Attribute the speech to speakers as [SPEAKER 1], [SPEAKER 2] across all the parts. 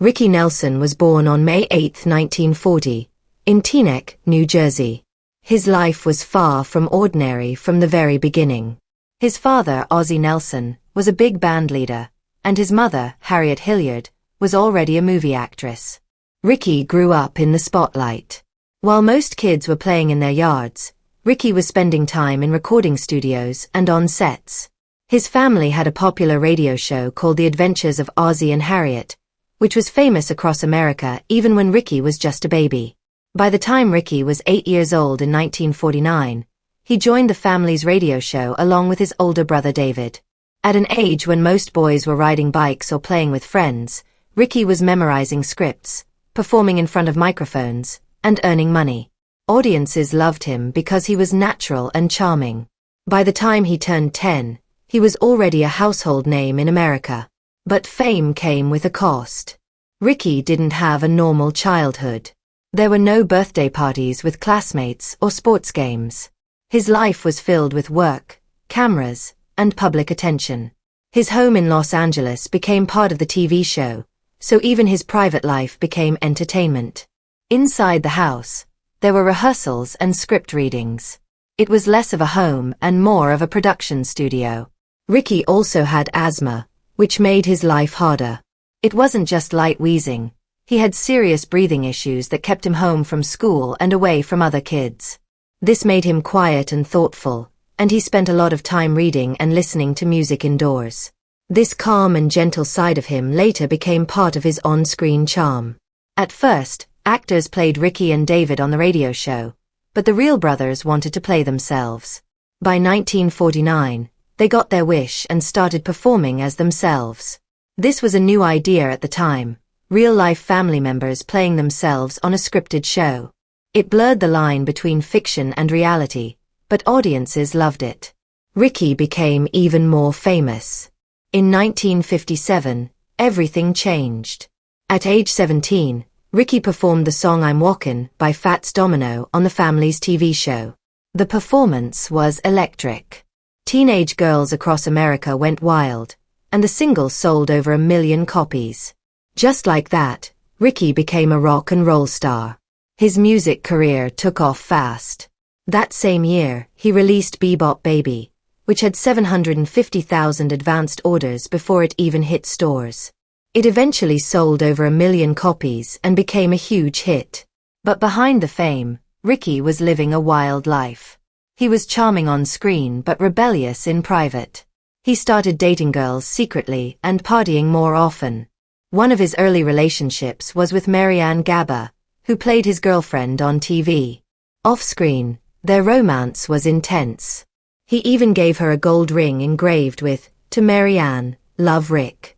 [SPEAKER 1] Ricky Nelson was born on May 8, 1940, in Teaneck, New Jersey. His life was far from ordinary from the very beginning. His father, Ozzie Nelson, was a big band leader, and his mother, Harriet Hilliard, was already a movie actress. Ricky grew up in the spotlight. While most kids were playing in their yards, Ricky was spending time in recording studios and on sets. His family had a popular radio show called The Adventures of Ozzie and Harriet, which was famous across America even when Ricky was just a baby. By the time Ricky was 8 years old in 1949, he joined the family's radio show along with his older brother David. At an age when most boys were riding bikes or playing with friends, Ricky was memorizing scripts, performing in front of microphones, and earning money. Audiences loved him because he was natural and charming. By the time he turned 10, he was already a household name in America. But fame came with a cost. Ricky didn't have a normal childhood. There were no birthday parties with classmates or sports games. His life was filled with work, cameras, and public attention. His home in Los Angeles became part of the TV show, so even his private life became entertainment. Inside the house, there were rehearsals and script readings. It was less of a home and more of a production studio. Ricky also had asthma, which made his life harder. It wasn't just light wheezing. He had serious breathing issues that kept him home from school and away from other kids. This made him quiet and thoughtful, and he spent a lot of time reading and listening to music indoors. This calm and gentle side of him later became part of his on-screen charm. At first, actors played Ricky and David on the radio show, but the real brothers wanted to play themselves. By 1949, they got their wish and started performing as themselves. This was a new idea at the time, real-life family members playing themselves on a scripted show. It blurred the line between fiction and reality, but audiences loved it. Ricky became even more famous. In 1957, everything changed. At age 17, Ricky performed the song I'm Walkin' by Fats Domino on the family's TV show. The performance was electric. Teenage girls across America went wild, and the single sold over 1 million copies. Just like that, Ricky became a rock and roll star. His music career took off fast. That same year, he released Bebop Baby, which had 750,000 advanced orders before it even hit stores. It eventually sold over 1 million copies and became a huge hit. But behind the fame, Ricky was living a wild life. He was charming on screen but rebellious in private. He started dating girls secretly and partying more often. One of his early relationships was with Marianne Gabba, who played his girlfriend on TV. Off-screen, their romance was intense. He even gave her a gold ring engraved with, "To Marianne, love Rick."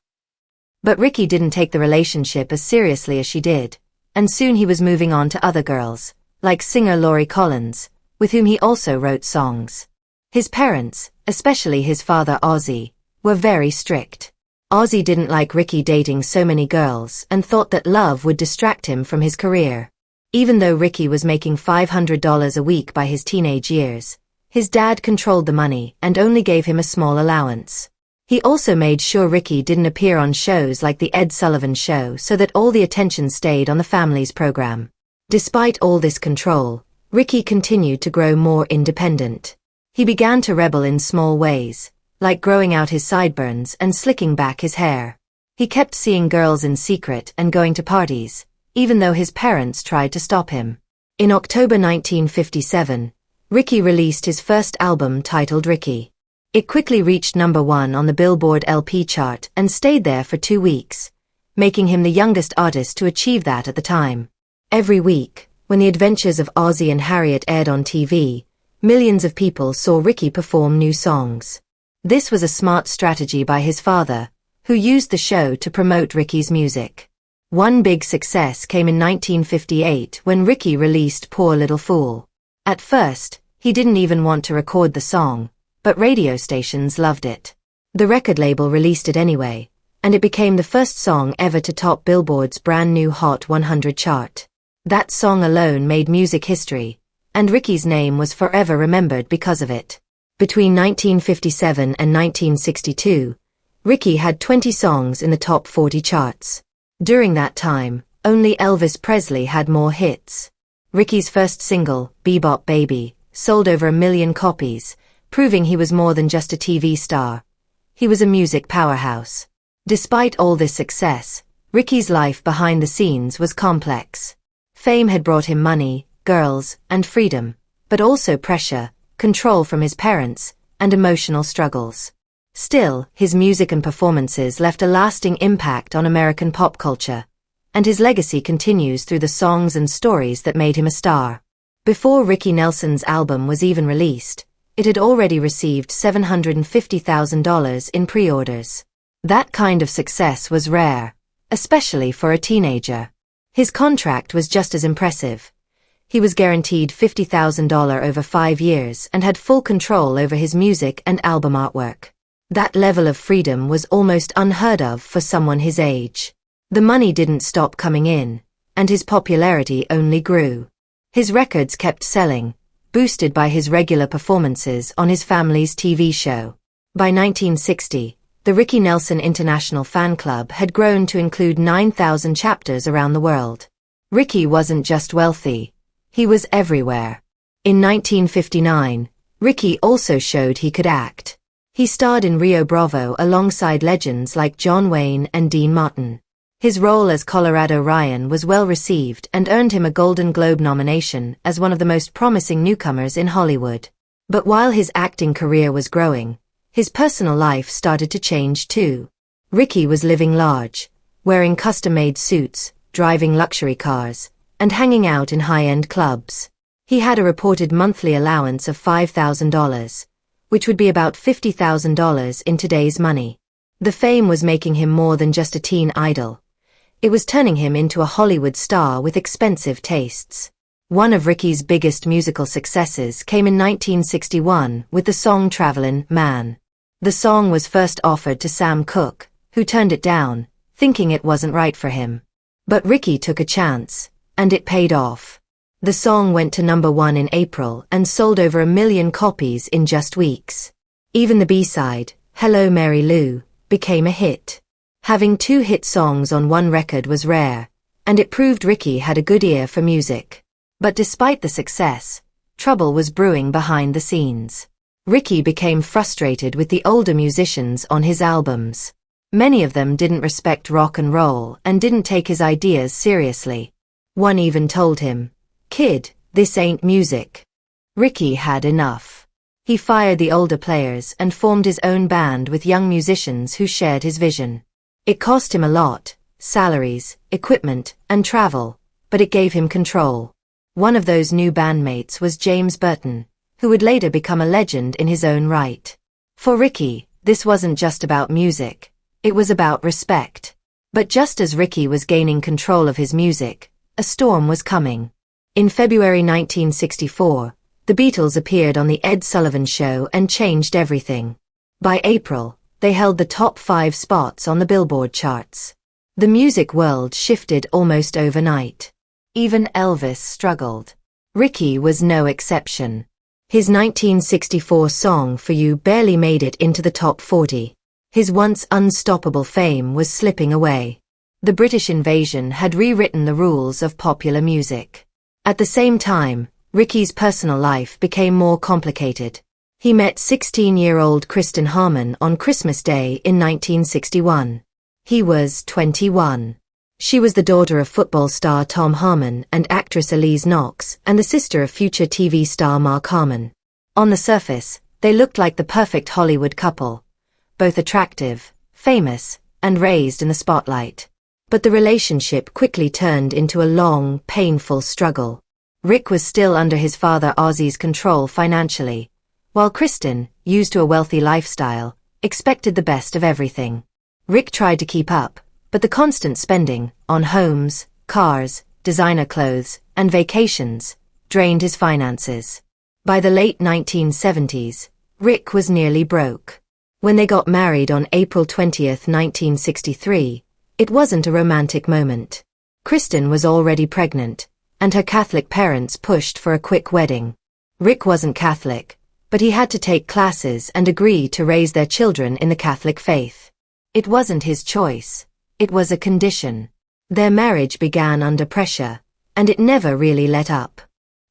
[SPEAKER 1] But Ricky didn't take the relationship as seriously as she did, and soon he was moving on to other girls, like singer Laurie Collins, with whom he also wrote songs. His parents, especially his father Ozzie, were very strict. Ozzie didn't like Ricky dating so many girls and thought that love would distract him from his career. Even though Ricky was making $500 a week by his teenage years, his dad controlled the money and only gave him a small allowance. He also made sure Ricky didn't appear on shows like The Ed Sullivan Show so that all the attention stayed on the family's program. Despite all this control, Ricky continued to grow more independent. He began to rebel in small ways, like growing out his sideburns and slicking back his hair. He kept seeing girls in secret and going to parties, even though his parents tried to stop him. In October 1957, Ricky released his first album titled Ricky. It quickly reached #1 on the Billboard LP chart and stayed there for 2 weeks, making him the youngest artist to achieve that at the time. Every week, when The Adventures of Ozzie and Harriet aired on TV, millions of people saw Ricky perform new songs. This was a smart strategy by his father, who used the show to promote Ricky's music. One big success came in 1958 when Ricky released Poor Little Fool. At first, he didn't even want to record the song, but radio stations loved it. The record label released it anyway, and it became the first song ever to top Billboard's brand new Hot 100 chart. That song alone made music history, and Ricky's name was forever remembered because of it. Between 1957 and 1962, Ricky had 20 songs in the top 40 charts. During that time, only Elvis Presley had more hits. Ricky's first single, Bebop Baby, sold over 1 million copies, proving he was more than just a TV star. He was a music powerhouse. Despite all this success, Ricky's life behind the scenes was complex. Fame had brought him money, girls, and freedom, but also pressure, control from his parents, and emotional struggles. Still, his music and performances left a lasting impact on American pop culture, and his legacy continues through the songs and stories that made him a star. Before Ricky Nelson's album was even released, it had already received $750,000 in pre-orders. That kind of success was rare, especially for a teenager. His contract was just as impressive. He was guaranteed $50,000 over 5 years and had full control over his music and album artwork. That level of freedom was almost unheard of for someone his age. The money didn't stop coming in, and his popularity only grew. His records kept selling, boosted by his regular performances on his family's TV show. By 1960, the Ricky Nelson International Fan Club had grown to include 9,000 chapters around the world. Ricky wasn't just wealthy, he was everywhere. In 1959, Ricky also showed he could act. He starred in Rio Bravo alongside legends like John Wayne and Dean Martin. His role as Colorado Ryan was well received and earned him a Golden Globe nomination as one of the most promising newcomers in Hollywood. But while his acting career was growing, his personal life started to change too. Ricky was living large, wearing custom-made suits, driving luxury cars, and hanging out in high-end clubs. He had a reported monthly allowance of $5,000, which would be about $50,000 in today's money. The fame was making him more than just a teen idol. It was turning him into a Hollywood star with expensive tastes. One of Ricky's biggest musical successes came in 1961 with the song Travelin' Man. The song was first offered to Sam Cooke, who turned it down, thinking it wasn't right for him. But Ricky took a chance, and it paid off. The song went to #1 in April and sold over 1 million copies in just weeks. Even the B-side, Hello Mary Lou, became a hit. Having 2 hit songs on one record was rare, and it proved Ricky had a good ear for music. But despite the success, trouble was brewing behind the scenes. Ricky became frustrated with the older musicians on his albums. Many of them didn't respect rock and roll and didn't take his ideas seriously. One even told him, "Kid, this ain't music." Ricky had enough. He fired the older players and formed his own band with young musicians who shared his vision. It cost him a lot, salaries, equipment, and travel, but it gave him control. One of those new bandmates was James Burton, who would later become a legend in his own right. For Ricky, this wasn't just about music, it was about respect. But just as Ricky was gaining control of his music, a storm was coming. In February 1964, the Beatles appeared on The Ed Sullivan Show and changed everything. By April, they held the top 5 spots on the Billboard charts. The music world shifted almost overnight. Even Elvis struggled. Ricky was no exception. His 1964 song For You barely made it into the top 40. His once unstoppable fame was slipping away. The British invasion had rewritten the rules of popular music. At the same time, Ricky's personal life became more complicated. He met 16-year-old Kristen Harmon on Christmas Day in 1961. He was 21. She was the daughter of football star Tom Harmon and actress Elise Knox, and the sister of future TV star Mark Harmon. On the surface, they looked like the perfect Hollywood couple, both attractive, famous, and raised in the spotlight. But the relationship quickly turned into a long, painful struggle. Rick was still under his father Ozzy's control financially, while Kristen, used to a wealthy lifestyle, expected the best of everything. Rick tried to keep up, but the constant spending on homes, cars, designer clothes, and vacations drained his finances. By the late 1970s, Rick was nearly broke. When they got married on April 20, 1963, it wasn't a romantic moment. Kristen was already pregnant, and her Catholic parents pushed for a quick wedding. Rick wasn't Catholic, but he had to take classes and agree to raise their children in the Catholic faith. It wasn't his choice. It was a condition. Their marriage began under pressure, and it never really let up.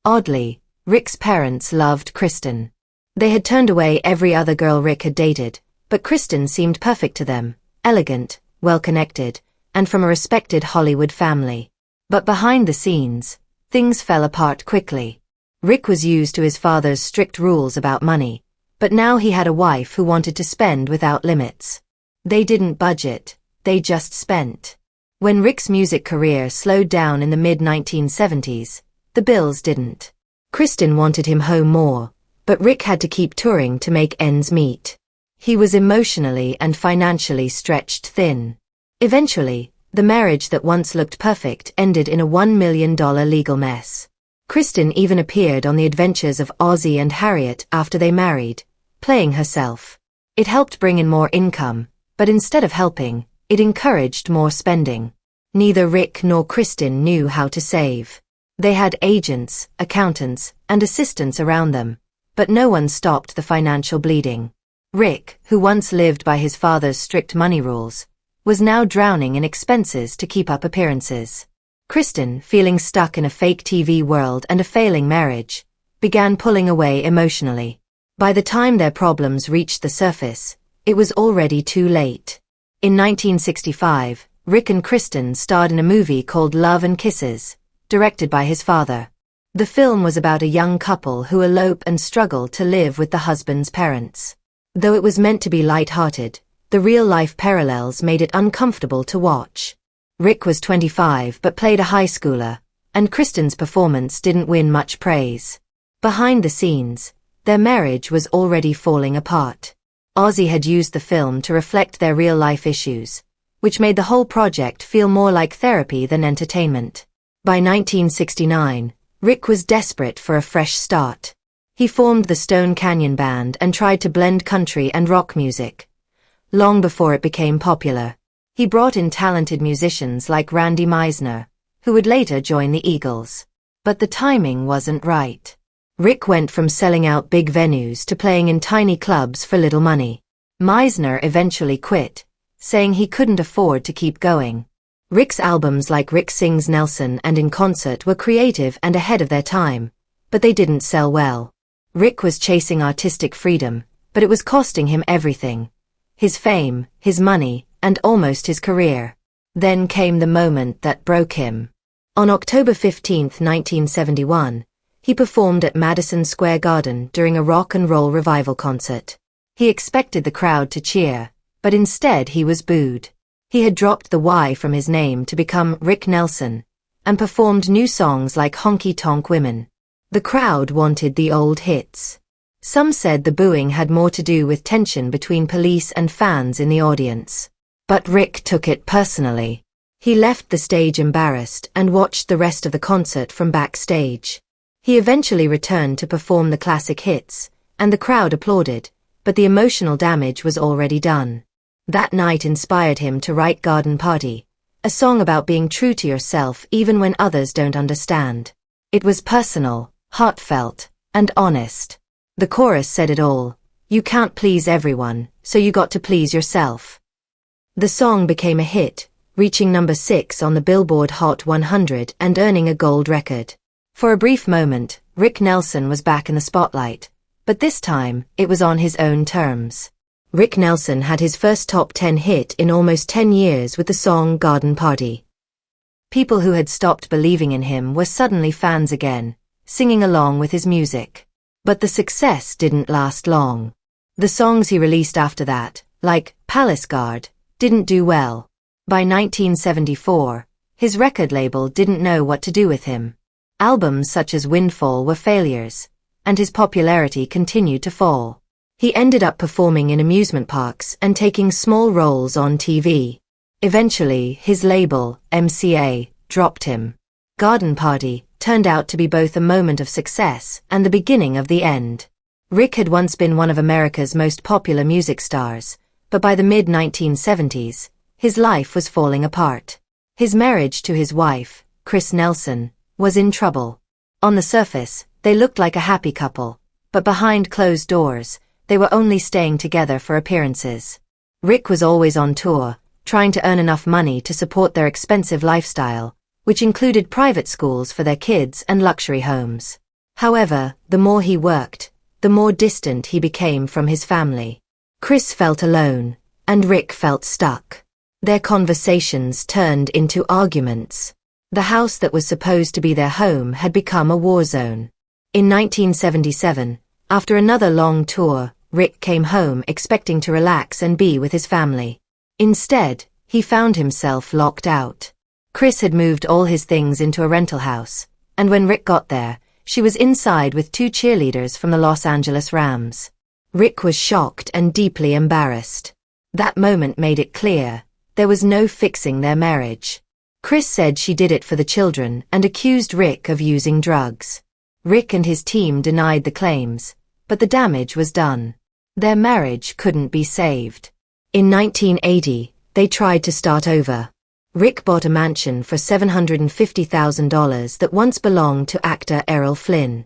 [SPEAKER 1] Oddly, Rick's parents loved Kristen. They had turned away every other girl Rick had dated, but Kristen seemed perfect to them, elegant, well-connected, and from a respected Hollywood family. But behind the scenes, things fell apart quickly. Rick was used to his father's strict rules about money, but now he had a wife who wanted to spend without limits. They didn't budget, they just spent. When Rick's music career slowed down in the mid-1970s, the bills didn't. Kristen wanted him home more, but Rick had to keep touring to make ends meet. He was emotionally and financially stretched thin. Eventually, the marriage that once looked perfect ended in a $1 million legal mess. Kristen even appeared on the adventures of Ozzie and Harriet after they married, playing herself. It helped bring in more income, but instead of helping, it encouraged more spending. Neither Rick nor Kristen knew how to save. They had agents, accountants, and assistants around them, but no one stopped the financial bleeding. Rick, who once lived by his father's strict money rules, was now drowning in expenses to keep up appearances. Kristen, feeling stuck in a fake TV world and a failing marriage, began pulling away emotionally. By the time their problems reached the surface, it was already too late. In 1965, Rick and Kristen starred in a movie called Love and Kisses, directed by his father. The film was about a young couple who elope and struggle to live with the husband's parents. Though it was meant to be light-hearted, the real-life parallels made it uncomfortable to watch. Rick was 25 but played a high schooler, and Kristen's performance didn't win much praise. Behind the scenes, their marriage was already falling apart. Ozzie had used the film to reflect their real-life issues, which made the whole project feel more like therapy than entertainment. By 1969, Rick was desperate for a fresh start. He formed the Stone Canyon Band and tried to blend country and rock music. Long before it became popular, he brought in talented musicians like Randy Meisner, who would later join the Eagles. But the timing wasn't right. Rick went from selling out big venues to playing in tiny clubs for little money. Meisner eventually quit, saying he couldn't afford to keep going. Rick's albums like Rick Sings Nelson and In Concert were creative and ahead of their time, but they didn't sell well. Rick was chasing artistic freedom, but it was costing him everything. His fame, his money, and almost his career. Then came the moment that broke him. On October 15, 1971, he performed at Madison Square Garden during a rock and roll revival concert. He expected the crowd to cheer, but instead he was booed. He had dropped the Y from his name to become Rick Nelson, and performed new songs like Honky Tonk Women. The crowd wanted the old hits. Some said the booing had more to do with tension between police and fans in the audience. But Rick took it personally. He left the stage embarrassed and watched the rest of the concert from backstage. He eventually returned to perform the classic hits, and the crowd applauded, but the emotional damage was already done. That night inspired him to write Garden Party, a song about being true to yourself even when others don't understand. It was personal, heartfelt, and honest. The chorus said it all: "You can't please everyone, so you got to please yourself." The song became a hit, reaching number 6 on the Billboard Hot 100 and earning a gold record. For a brief moment, Rick Nelson was back in the spotlight, but this time, it was on his own terms. Rick Nelson had his first top 10 hit in almost 10 years with the song Garden Party. People who had stopped believing in him were suddenly fans again, singing along with his music. But the success didn't last long. The songs he released after that, like Palace Guard, didn't do well. By 1974, his record label didn't know what to do with him. Albums such as Windfall were failures, and his popularity continued to fall. He ended up performing in amusement parks and taking small roles on TV. Eventually, his label, MCA, dropped him. Garden Party turned out to be both a moment of success and the beginning of the end. Rick had once been one of America's most popular music stars, but by the mid-1970s, his life was falling apart. His marriage to his wife, Chris Nelson, was in trouble. On the surface, they looked like a happy couple, but behind closed doors, they were only staying together for appearances. Rick was always on tour, trying to earn enough money to support their expensive lifestyle, which included private schools for their kids and luxury homes. However, the more he worked, the more distant he became from his family. Chris felt alone, and Rick felt stuck. Their conversations turned into arguments. The house that was supposed to be their home had become a war zone. In 1977, after another long tour, Rick came home expecting to relax and be with his family. Instead, he found himself locked out. Chris had moved all his things into a rental house, and when Rick got there, she was inside with two cheerleaders from the Los Angeles Rams. Rick was shocked and deeply embarrassed. That moment made it clear, there was no fixing their marriage. Chris said she did it for the children and accused Rick of using drugs. Rick and his team denied the claims, but the damage was done. Their marriage couldn't be saved. In 1980, they tried to start over. Rick bought a mansion for $750,000 that once belonged to actor Errol Flynn.